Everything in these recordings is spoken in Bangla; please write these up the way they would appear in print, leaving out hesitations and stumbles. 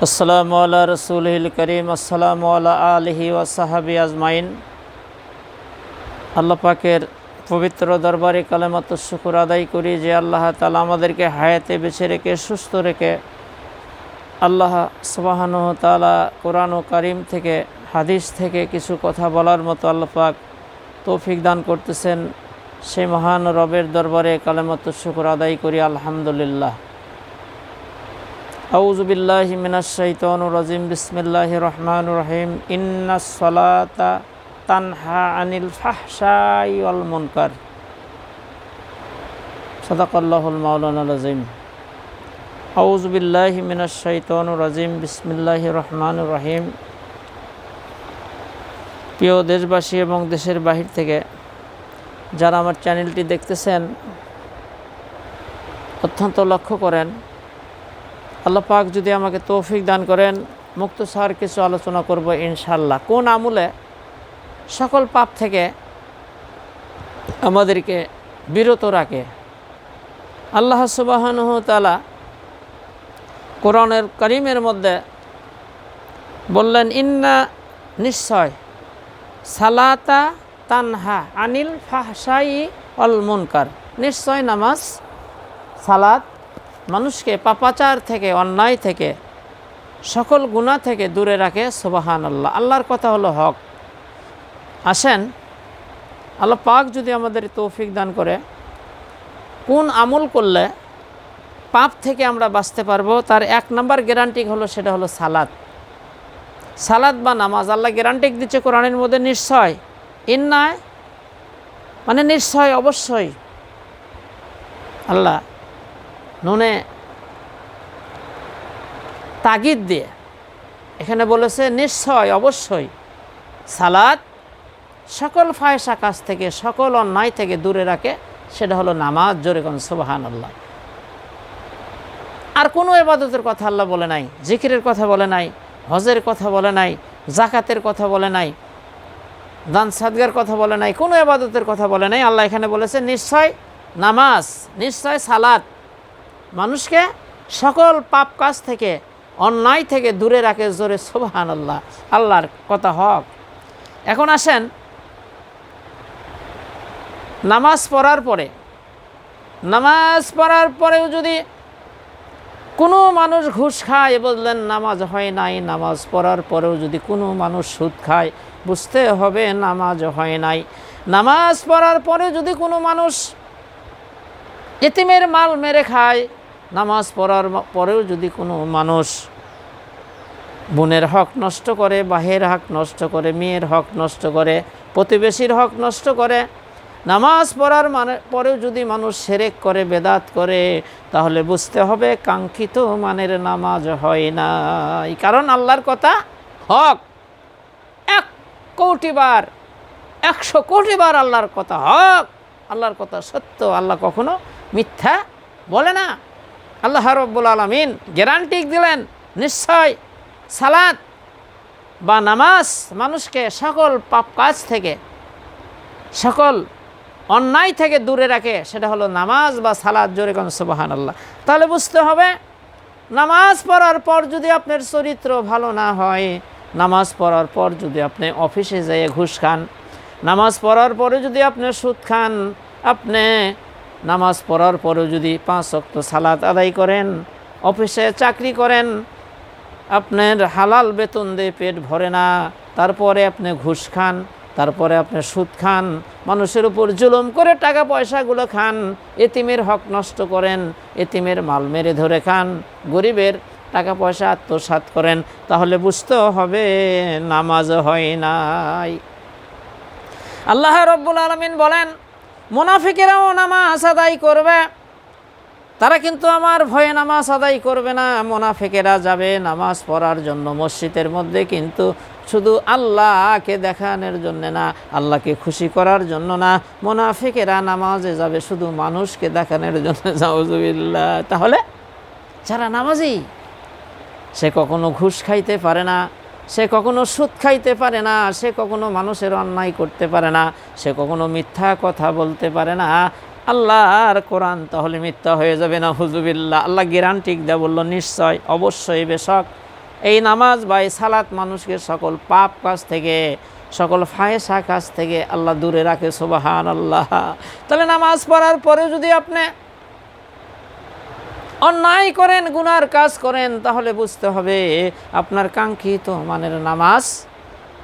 আসসালামু আলা রাসূলিল কারীম, আসসালামু আলা আলিহি ওয়া সাহবিহি আজমাইন। আল্লাহ পাকের পবিত্র দরবারে কালেমাতুশ শুকর আদায় করি যে আল্লাহ তাআলা আমাদেরকে হায়াতে বেঁচে রেখে সুস্থ রেখে আল্লাহ সুবহানাহু ওয়া তাআলা কোরআন ও কারীম থেকে হাদিস থেকে কিছু কথা বলার মতো আল্লাহ পাক তৌফিক দান করতেছেন। সেই মহান রবের দরবারে কালেমাতুশ শুকর আদায় করি আলহামদুলিল্লাহ। আউযু বিল্লাহি মিনাশ শাইতানির রাজিম, বিসমিল্লাহির রহমানির রহিম। ইন্নাস সালাতা তানহা আনিল ফাহশাই ওয়াল মুনকার। সাদাকাল্লাহুল মাওলানাল আযীম। আউযু বিল্লাহি মিনাশ শাইতানির রাজিম, বিসমিল্লাহির রহমানির রহিম। প্রিয় দেশবাসী এবং দেশের বাহির থেকে যারা আমার চ্যানেলটি দেখতেছেন, অত্যন্ত লক্ষ্য করেন, আল্লাহ পাক যদি আমাকে তৌফিক দান করেন, মুক্তসার কিছু আলোচনা করব ইনশাআল্লাহ। কোন আমলে সকল পাপ থেকে আমাদেরকে বিরত রাখে। আল্লাহ সুবহানাহু ওয়া তাআলা কোরআনের কারীমের মধ্যে বললেন, ইন্না নিশ্চয় সালাতা তানহা আনিল ফাহশাই ওয়াল মুনকার। নিশ্চয় নামাজ, সালাত মানুষকে পাপাচার থেকে, অন্যায় থেকে, সকল গুনাহ থেকে দূরে রাখে। সুবহানাল্লাহ। আল্লাহর কথা হলো হক। আসেন, আল্লাহ পাক যদি আমাদের তৌফিক দান করে, কোন আমল করলে পাপ থেকে আমরা বাঁচতে পারবো, তার এক নম্বর গ্যারান্টি হলো, সেটা হলো সালাত। সালাত বা নামাজ আল্লাহ গ্যারান্টি দিচ্ছে কোরআনের মধ্যে। নিশ্চয়, ইন্নায় মানে নিশ্চয়, অবশ্যই। আল্লাহ নুনে তাগিদ দিয়ে এখানে বলেছে নিশ্চয়, অবশ্যই। সালাত সকল ফায়সা কাজ থেকে, সকল অন্যায় থেকে দূরে রাখে, সেটা হলো নামাজ। জোরে কোন সুবহানাল্লাহ। আর কোনো ইবাদতের কথা আল্লাহ বলে নাই, জিকিরের কথা বলে নাই, হজের কথা বলে নাই, জাকাতের কথা বলে নাই, দান সাদগার কথা বলে নাই, কোনো ইবাদতের কথা বলে নাই। আল্লাহ এখানে বলেছে নিশ্চয় নামাজ, নিশ্চয় সালাত মানুষকে সকল পাপ কাজ থেকে, অন্যায় থেকে দূরে রাখে। জোরে সুবহানাল্লাহ। আল্লাহর কথা হক। এখন আসেন, নামাজ পড়ার পরেও যদি কোনো মানুষ ঘুষ খায়, বললেন নামাজ হয় নাই। নামাজ পড়ার পরেও যদি কোনো মানুষ সুদ খায়, বুঝতে হবে নামাজ হয় নাই। নামাজ পড়ার পরেও যদি কোনো মানুষ এতিমের মাল মেরে খায়, নামাজ পড়ার পরেও যদি কোনো মানুষ বোনের হক নষ্ট করে, ভাইয়ের হক নষ্ট করে, মেয়ের হক নষ্ট করে, প্রতিবেশীর হক নষ্ট করে, নামাজ পড়ার পরেও যদি মানুষ শিরক করে, বেদাত করে, তাহলে বুঝতে হবে কাঙ্ক্ষিত মানের নামাজ হয় নাই। কারণ আল্লাহর কথা হক। 1 কোটি বার, 100 কোটি বার আল্লাহর কথা হক, আল্লাহর কথা সত্য। আল্লাহ কখনো মিথ্যা বলে না। আল্লাহ রাব্বুল আলামিন গ্যারান্টি দিলেন, নিশ্চয় সালাত বা নামাজ মানুষকে সকল পাপ কাজ থেকে, সকল অন্যায় থেকে দূরে রাখে, সেটা হলো নামাজ বা সালাত। জোরে কোন সুবহানাল্লাহ। তাহলে বুঝতে হবে, নামাজ পড়ার পর যদি আপনার চরিত্র ভালো না হয়, নামাজ পড়ার পর যদি আপনি অফিসে যেয়ে ঘুষ খান, নামাজ পড়ার পরে যদি আপনি সুদ খান, আপনি নামাজ পড়ার পরেও যদি 5 ওয়াক্ত সালাত আদায় করেন, অফিসে চাকরি করেন, আপনার হালাল বেতন দিয়ে পেট ভরে না, তারপরে আপনি ঘুষ খান, তারপরে আপনি সুদ খান, মানুষের উপর জুলুম করে টাকা পয়সাগুলো খান, এতিমের হক নষ্ট করেন, এতিমের মাল মেরে ধরে খান, গরিবের টাকা পয়সা আত্মসাৎ করেন, তাহলে বুঝতে হবে নামাজ হয় নাই। আল্লাহ রাব্বুল আলামিন বলেন, মুনাফিকেরাও নামাজ আদায় করবে, তারা কিন্তু আমার ভয়ে নামাজ আদায় করবে না। মুনাফিকেরা যাবে নামাজ পড়ার জন্য মসজিদের মধ্যে, কিন্তু শুধু আল্লাহকে দেখানোর জন্য না, আল্লাহকে খুশি করার জন্য না। মুনাফিকেরা নামাজে যাবে শুধু মানুষকে দেখানোর জন্য। নাউযুবিল্লাহ। তাহলে যারা নামাজি, সে কখনো ঘুষ খাইতে পারে না, সে কখনো সুদ খাইতে পারে না, সে কখনো মানুষের অন্যায় করতে পারে না, সে কখনো মিথ্যা কথা বলতে পারে না। আল্লাহর কোরআন তাহলে মিথ্যা হয়ে যাবে না। হুজুবিল্লাহ। আল্লাহ গ্যারান্টি দেয়া বলল নিশ্চয়, অবশ্যই, বেশক এই নামাজ বা এই সালাত মানুষকে সকল পাপ কাজ থেকে, সকল ফাহেসা কাজ থেকে আল্লাহ দূরে রাখে। সুবহানাল্লাহ। তাহলে নামাজ পড়ার পরে যদি আপনি অন্যায় করেন, গুনার কাজ করেন, তাহলে বুঝতে হবে আপনার কাঙ্ক্ষিত মানের নামাজ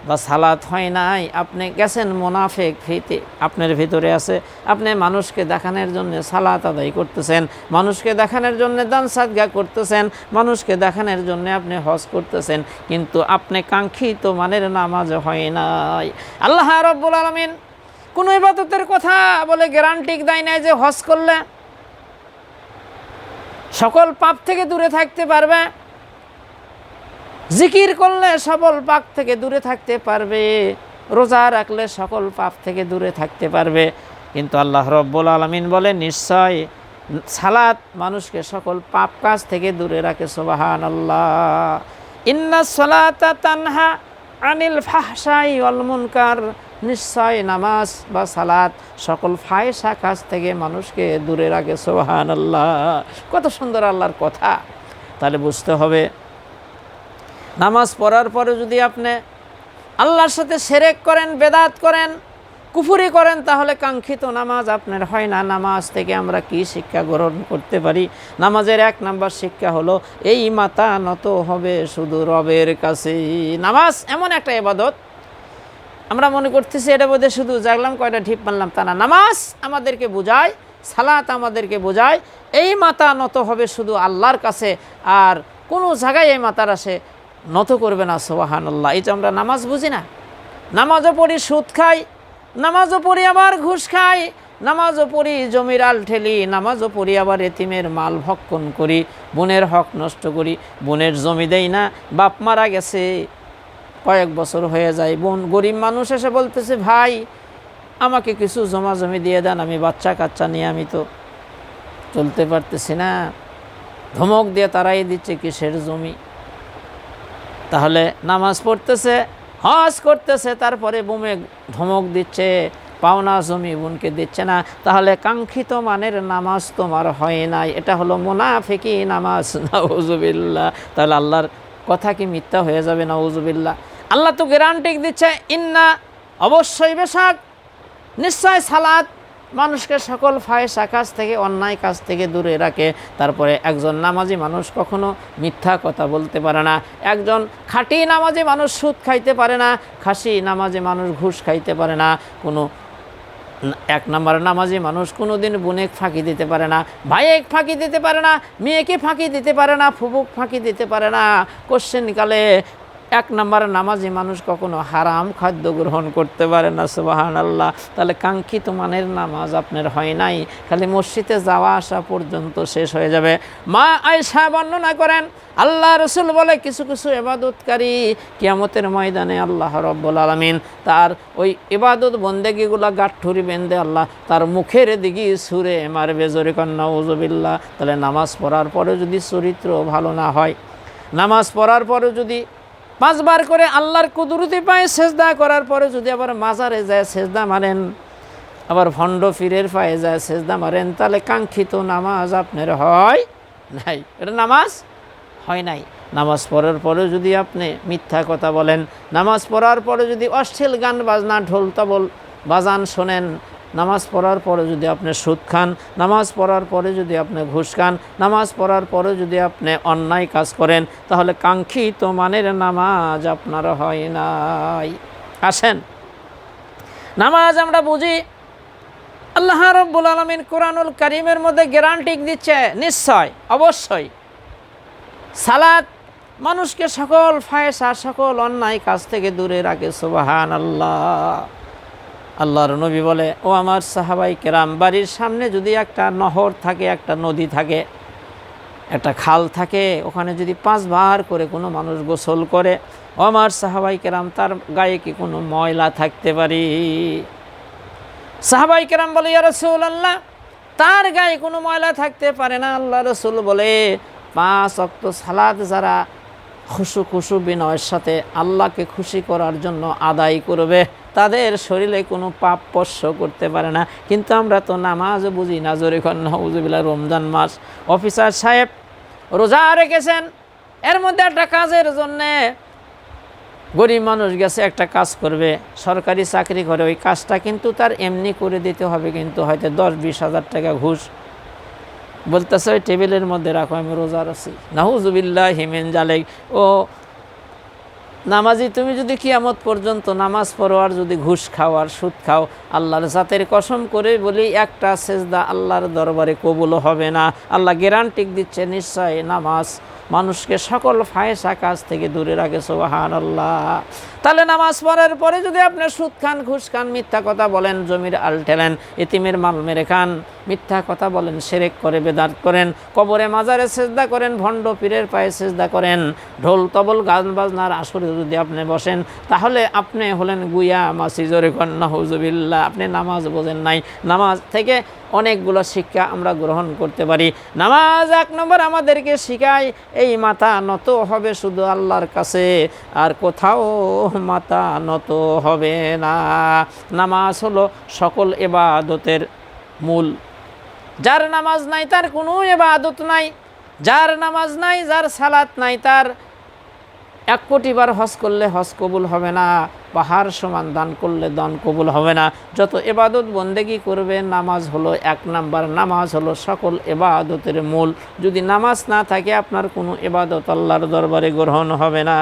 বা সালাত হয় নাই। আপনি গেছেন মুনাফিক ভীতি আপনার ভিতরে আছে। আপনি মানুষকে দেখানোর জন্য সালাত আদায় করতেছেন, মানুষকে দেখানোর জন্য দান সাদকা করতেছেন, মানুষকে দেখানোর জন্য আপনি হজ করতেছেন, কিন্তু আপনি কাঙ্ক্ষিত মানের নামাজ হয় নাই। আল্লাহ রাব্বুল আলামিন কোনো ইবাদতের কথা বলে গ্যারান্টি দেয় নাই যে হজ করলে সকল পাপ থেকে দূরে থাকতে পারবে, জিকির করলে সকল পাপ থেকে দূরে থাকতে পারবে, রোজা রাখলে সকল পাপ থেকে দূরে থাকতে পারবে। কিন্তু আল্লাহ রাব্বুল আলামিন বলে নিশ্চয় সালাত মানুষকে সকল পাপ কাজ থেকে দূরে রাখে। সুবহানাল্লাহ। ইন্নাস সালাতা তানহা আনিল ফাহশাই ওয়াল মুনকার, নিশ্চয় নামাজ বা সালাত সকল ফাহেসা কাজ থেকে মানুষকে দূরে রাখে। সুবহানাল্লাহ। কত সুন্দর আল্লাহর কথা। তাহলে বুঝতে হবে নামাজ পড়ার পরে যদি আপনি আল্লাহর সাথে শিরক করেন, বেদাত করেন, কুফরি করেন, তাহলে কাঙ্ক্ষিত নামাজ আপনার হয় না। নামাজ থেকে আমরা কি শিক্ষা গ্রহণ করতে পারি? নামাজের 1 নম্বর শিক্ষা হলো এই মাথা নত হবে শুধু রবের কাছে। নামাজ এমন একটা ইবাদত, আমরা মনে করতেছি এটা বোধহয় শুধু জাগলাম কয়টা ঢিপ মারলাম, তা না। নামাজ আমাদেরকে বোঝায়, সালাত আমাদেরকে বোঝায় এই মাথা নত হবে শুধু আল্লাহর কাছে, আর কোনো জায়গায় এই মাথার আসে নত করবে না। সুবহানাল্লাহ। এই যে আমরা নামাজ বুঝি না, নামাজও পড়ি সুদ খাই, নামাজও পড়ি আবার ঘুষ খাই, নামাজও পড়ি জমির আল ঠেলি, নামাজও পড়ি আবার এতিমের মাল ভক্ষণ করি, বোনের হক নষ্ট করি, বোনের জমি দেই না, বাপ মারা গেছে কয়েক বছর হয়ে যায়, বোন গরিব মানুষ এসে বলতেছে ভাই আমাকে কিছু জমা জমি দিয়ে দেন, আমি বাচ্চা কাচ্চা নিয়ে আমি তো চলতে পারতেছি না, ধমক দিয়ে তারাই দিচ্ছে কিসের জমি। তাহলে নামাজ পড়তেছে, হজ করতেছে, তারপরে বোমে ধমক দিচ্ছে, পাওনা জমি বোনকে দিচ্ছে না, তাহলে কাঙ্ক্ষিত মানের নামাজ তোমার হয় নাই। এটা হলো মুনাফিকি নামাজ। নাউজুবিল্লাহ। তাহলে আল্লাহর কথা কি মিথ্যা হয়ে যাবে? নাউজুবিল্লাহ। আল্লাহ তো গ্যারান্টি দিচ্ছে ইন্না, অবশ্যই বেশক নিশ্চয় সালাত মানুষকে সকল ফাহেসা কাজ থেকে, অন্যায় কাজ থেকে দূরে রাখে। তারপরে একজন নামাজি মানুষ কখনো মিথ্যা কথা বলতে পারে না, একজন খাঁটি নামাজি মানুষ সুদ খাইতে পারে না, খাসি নামাজি মানুষ ঘুষ খাইতে পারে না, কোনো 1 নম্বর নামাজি মানুষ কোনো দিন বোনেক ফাঁকি দিতে পারে না, ভাইয়েক ফাঁকি দিতে পারে না, মেয়েকে ফাঁকি দিতে পারে না, ফুফুক ফাঁকি দিতে পারে না। কোশ্চেনকালে 1 নম্বর নামাজি মানুষ কখনো হারাম খাদ্য গ্রহণ করতে পারে না। সুবহানাল্লাহ। তাহলে কাঙ্ক্ষিত মানের নামাজ আপনার হয় নাই, খালি মসজিদে যাওয়া আসা পর্যন্ত শেষ হয়ে যাবে। মা আয়েশা বর্ণনা করেন আল্লাহ রসুল বলে কিছু কিছু ইবাদতকারী কিয়ামতের ময়দানে আল্লাহ রাব্বুল আলামিন তার ওই ইবাদত বন্দেগিগুলা গাঁঠুরি বেঁধে আল্লাহ তার মুখের দিকে ছুঁড়ে মারবে। জোরে কর নাউজুবিল্লাহ। তাহলে নামাজ পড়ার পরে যদি চরিত্র ভালো না হয়, নামাজ পড়ার পরে যদি 5 বার করে আল্লাহর কুদরতি পায়ে সেজদা করার পরে যদি আবার মাজারে যায় সেজদা মারেন, আবার ভণ্ড ফিরের পায়ে যায় সেজদা মারেন, তাহলে কাঙ্ক্ষিত নামাজ আপনার হয় নাই, এটা নামাজ হয় নাই। নামাজ পড়ার পরে যদি আপনি মিথ্যা কথা বলেন, নামাজ পড়ার পরে যদি অশ্লীল গান বাজনা ঢোল তাবল বাজান শোনেন, নামাজ পড়ার পরে যদি আপনি সুদ খান, নামাজ পড়ার পরে যদি আপনি ঘুষ খান, নামাজ পড়ার পরে যদি আপনি অন্যায় কাজ করেন, তাহলে কাঙ্ক্ষিত মানের নামাজ আপনার হয় নাই। আসেন, নামাজ আমরা বুঝি আল্লাহ রাব্বুল আলামিন কোরআনুল কারীমের মধ্যে গ্যারান্টি দিচ্ছে নিশ্চয় অবশ্যই সালাত মানুষকে সকল ফাহেসা সকল অন্যায় কাজ থেকে দূরে রাখে। সুবহানাল্লাহ। আল্লাহর নবী বলে ও আমার সাহাবাই কেরাম, বাড়ির সামনে যদি একটা নহর থাকে, একটা নদী থাকে, একটা খাল থাকে, ওখানে যদি 5 বার করে কোনো মানুষ গোসল করে, ও আমার সাহাবাই কেরাম তার গায়ে কি কোনো ময়লা থাকতে পারে? সাহাবাই কেরাম বলে ইয়া রাসূলুল্লাহ তার গায়ে কোনো ময়লা থাকতে পারে না। আল্লাহ রাসূল বলে 5 ওয়াক্ত সালাত যারা খুশু বিনয়ের সাথে আল্লাহকে খুশি করার জন্য আদায় করবে, তাদের শরীরে কোনো পাপ স্পর্শ করতে পারে না। কিন্তু আমরা তো নামাজ বুঝি না। জোরে কর নাউজুবিল্লাহ। রমজান মাস, অফিসার সাহেব রোজা রেখেছেন, এর মধ্যে একটা কাজের জন্যে গরিব মানুষ গেছে একটা কাজ করবে, সরকারি চাকরি করে, ওই কাজটা কিন্তু তার এমনি করে দিতে হবে, কিন্তু হয়তো 10-20 হাজার টাকা ঘুষ। বলতেছে ওই টেবিলের মধ্যে রাখো, আমি রোজার আছি, নাউজুবিল্লাহি মিন জালিক। ও নামাজি, তুমি যদি কিয়ামত পর্যন্ত নামাজ পড়ো আর যদি ঘুষ খাও আর সুদ খাও, আল্লাহর জাতের কসম করে বলি একটা সেজদা আল্লাহর দরবারে কবুল হবে না। আল্লাহ গ্যারান্টি দিচ্ছে নিশ্চয় নামাজ মানুষকে সকল ফায়সা কাজ থেকে দূরে রাখে। সুবহানাল্লাহ। তাহলে নামাজ পড়ার পরে যদি আপনি সুদ খান, ঘুষ খান, মিথ্যা কথা বলেন, জমির আল ঠেলেন, এতিমের মাল মেরে খান, মিথ্যা কথা বলেন, শিরক করে বেদাত করেন, কবরে মাজারে সেজদা করেন, ভণ্ড পীরের পায়ে সেজদা করেন, ঢোল তবল গান বাজনার আসরে যদি আপনি বসেন, তাহলে আপনি হলেন গুয়া মাসি। জোরে কন নাউজুবিল্লাহ। আপনি নামাজ বোঝেন নাই। নামাজ থেকে অনেকগুলো শিক্ষা আমরা গ্রহণ করতে পারি। নামাজ 1 নম্বর আমাদেরকে শিখায় এই মাথা নত হবে শুধু আল্লাহর কাছে, আর কোথাও মাথা নত হবে না। নামাজ হলো সকল ইবাদতের মূল। যার নামাজ নাই তার কোনো ইবাদত নাই। যার নামাজ নাই, যার সালাত নাই, তার 1 কোটি বার হজ করলে হজ কবুল হবে না, পাহাড় সমান দান করলে দান কবুল হবে না। যত ইবাদত বন্দেগি করবে, নামাজ হলো 1 নাম্বার। নামাজ হলো সকল ইবাদতের মূল। যদি নামাজ না থাকে, আপনার কোনো ইবাদত আল্লাহর দরবারে গ্রহণ হবে না।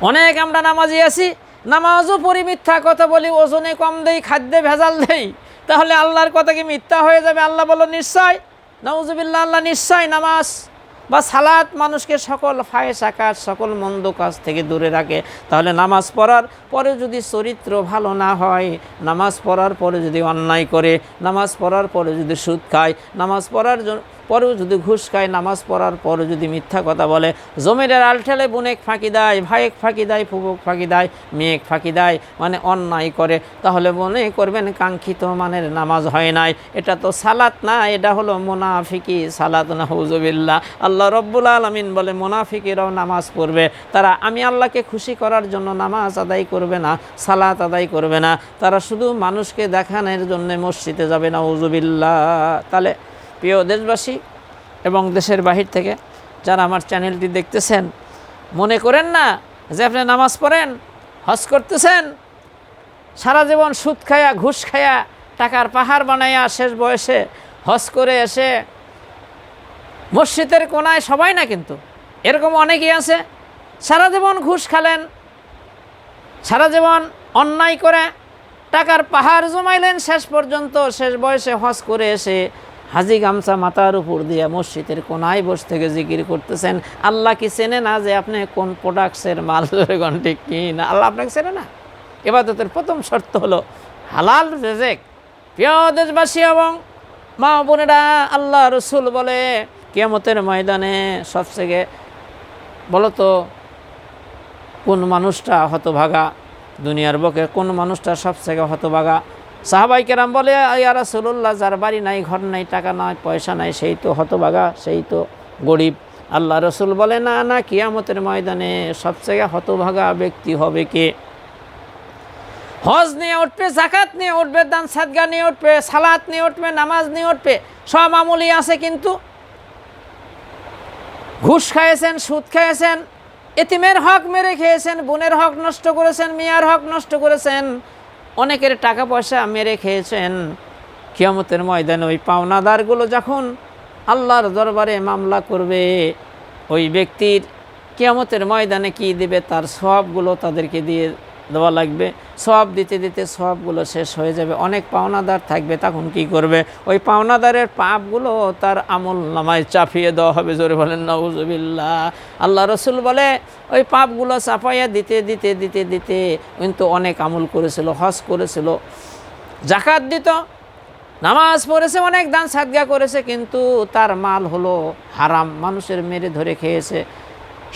অনেক আমরা নামাজি আছি, নামাজও পড়ি, মিথ্যা কথা বলি, ওজনে কম দেই, খাদ্যে ভেজাল দেই, তাহলে আল্লাহর কথা কি মিথ্যা হয়ে যাবে? আল্লাহ বলো নিশ্চয়, নাউজুবিল্লাহ, আল্লাহ নিশ্চয় নামাজ বা সালাত মানুষকে সকল ফায়সা কাজ, সকল মন্দ কাজ থেকে দূরে রাখে। তাহলে নামাজ পড়ার পরে যদি চরিত্র ভালো না হয়, নামাজ পড়ার পরে যদি অন্যায় করে, নামাজ পড়ার পরে যদি সুদ খায়, নামাজ পড়ার পরেও যদি ঘুষ খায়, নামাজ পড়ার পরে যদি মিথ্যা কথা বলে, জমিনের আল ঠেলে বোনেক ফাঁকি দেয়, ভাইয়েক ফাঁকি দেয়, ফুবুক ফাঁকি দেয়, মেয়েক ফাঁকি দেয়, মানে অন্যায় করে, তাহলে মনে করবেন কাঙ্ক্ষিত মানের নামাজ হয় নাই। এটা তো সালাত না, এটা হলো মুনাফিকি সালাত। নাউজুবিল্লাহ। আল্লাহ রব্বুল আলামিন বলে মুনাফিকেরাও নামাজ পড়বে, তারা আমি আল্লাহকে খুশি করার জন্য নামাজ আদায় করবে না, সালাত আদায় করবে না, তারা শুধু মানুষকে দেখানোর জন্য মসজিদে যাবে। নাউজুবিল্লাহ। তাহলে প্রিয় দেশবাসী এবং দেশের বাহির থেকে যারা আমার চ্যানেলটি দেখতেছেন, মনে করেন না যে আপনি নামাজ পড়েন, হজ করতেছেন, সারা জীবন সুদ খায়া, ঘুষ খায়া, টাকার পাহাড় বানাইয়া শেষ বয়সে হজ করে এসে মসজিদের কোনায়, সবাই না কিন্তু এরকম অনেকেই আছে, সারা জীবন ঘুষ খালেন, সারা জীবন অন্যায় করে টাকার পাহাড় জমাইলেন, শেষ পর্যন্ত শেষ বয়সে হজ করে এসে হাজি গামছা মাথার উপর দিয়ে মসজিদের কোনায় বসে থেকে জিকির করতেছেন। আল্লাহ কি চেনে না যে আপনি কোন প্রোডাক্টসের মাল? ঠিক কি না? আল্লাহ আপনাকে চেনে না? ইবাদতের প্রথম শর্ত হলো হালাল রিজিক। প্রিয় দেশবাসী এবং মা বোনেরা, আল্লাহ রসুল বলে কিয়ামতের ময়দানে সবথেকে বলো তো কোন মানুষটা হতভাগা? দুনিয়ার বুকে কোন মানুষটা সবথেকে হতভাগা? সাহাবাই কেরাম বলে, ইয়া রাসূলুল্লাহ, যার বাড়ি নাই, ঘর নাই, টাকা নাই, পয়সা নাই, সেই তো হতভাগা, সেই তো গরিব। আল্লাহ রসুল বলে, না না, কিয়ামতের ময়দানে সবথেকে হতভাগা ব্যক্তি হবে কে? হজ নিয়ে উঠবে, যাকাত নিয়ে উঠবে, দান সাদগা নিয়ে উঠবে, সালাত নিয়ে উঠবে, নামাজ নিয়ে উঠবে, সব আমলই আছে, কিন্তু ঘুষ খাইয়েছেন, সুদ খাইয়েছেন, এতিমের হক মেরে খেয়েছেন, বোনের হক নষ্ট করেছেন, মেয়ার হক নষ্ট করেছেন, অনেকের টাকা পয়সা মেরে খেয়েছেন। কিয়ামতের ময়দানে ওই পাওনাদারগুলো যখন আল্লাহর দরবারে মামলা করবে, ওই ব্যক্তির কিয়ামতের ময়দানে কি দিবে? তার সওয়াবগুলো তাদেরকে দিয়ে দেওয়া লাগবে। সওয়াব দিতে দিতে সওয়াবগুলো শেষ হয়ে যাবে, অনেক পাওনাদার থাকবে। তখন কি করবে? ওই পাওনাদারের পাপগুলো তার আমল নামায় চাপিয়ে দেওয়া হবে। জোরে বলেন নাউজুবিল্লাহ। আল্লাহ রসুল বলে ওই পাপগুলো চাপাইয়া দিতে দিতে দিতে দিতে, কিন্তু অনেক আমল করেছিল, হজ করেছিল, যাকাত দিত, নামাজ পড়েছে, অনেক দান সাদগা করেছে, কিন্তু তার মাল হলো হারাম, মানুষের মেরে ধরে খেয়েছে,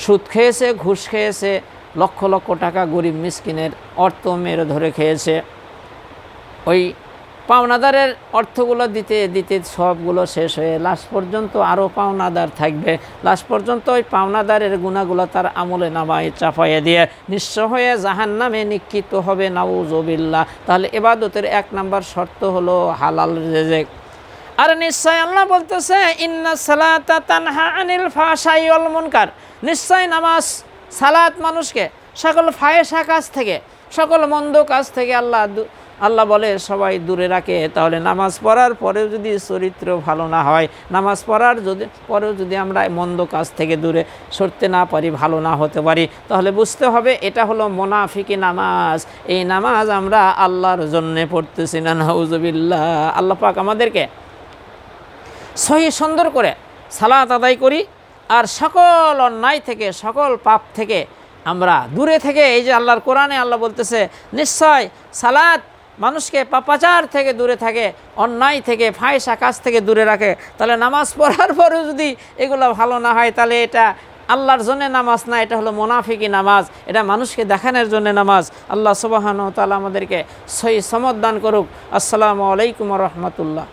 সুদ খেয়েছে, ঘুষ খেয়েছে, লক্ষ লক্ষ টাকা গরিব মিসকিনের অর্থ মেরে ধরে খেয়েছে। ওই পাওনাদারের অর্থগুলো দিতে দিতে সবগুলো শেষ হয়ে লাস্ট পর্যন্ত আরও পাওনাদার থাকবে। লাস্ট পর্যন্ত ওই পাওনাদারের গুণাগুলো তার আমলে নামায় চাপাইয়ে দিয়ে নিঃস্ব হয়ে জাহান্নামে নিক্ষিপ্ত হবে। নাউজুবিল্লাহ। তাহলে ইবাদতের 1 নাম্বার শর্ত হলো হালাল রিজিক। আর নিশ্চয় আল্লাহ বলতেছে ইন্না সালাতা তানহা আনিল ফাহশাই ওয়াল মুনকার, নিশ্চয় নামাজ সালাত মানুষকে সকল ফাহেসা কাজ থেকে, সকল মন্দ কাজ থেকে আল্লাহ বলে সবাই দূরে রাখে। তাহলে নামাজ পড়ার পরেও যদি চরিত্র ভালো না হয়, নামাজ পড়ার পরেও যদি আমরা মন্দ কাজ থেকে দূরে সরতে না পারি, ভালো না হতে পারি, তাহলে বুঝতে হবে এটা হলো মুনাফিকি নামাজ। এই নামাজ আমরা আল্লাহর জন্যে পড়তেছি না, নাউজুবিল্লাহ। আল্লাহ পাক আমাদেরকে সহি সুন্দর করে সালাত আদায় করি, আর সকল অন্যায় থেকে, সকল পাপ থেকে আমরা দূরে থেকে, এই যে আল্লাহর কোরআনে আল্লাহ বলতেছে নিশ্চয় সালাত মানুষকে পাপাচার থেকে দূরে থাকে, অন্যায় থেকে, ফাহিশা কাজ থেকে দূরে রাখে। তাহলে নামাজ পড়ার পরেও যদি এগুলো ভালো না হয়, তাহলে এটা আল্লাহর জন্য নামাজ না, এটা হলো মুনাফিকি নামাজ, এটা মানুষকে দেখানোর জন্য নামাজ। আল্লাহ সুবহানাহু ওয়া তাআলা আমাদেরকে সহি সমত দান করুক। আসসালামু আলাইকুম ওয়া রাহমাতুল্লাহ।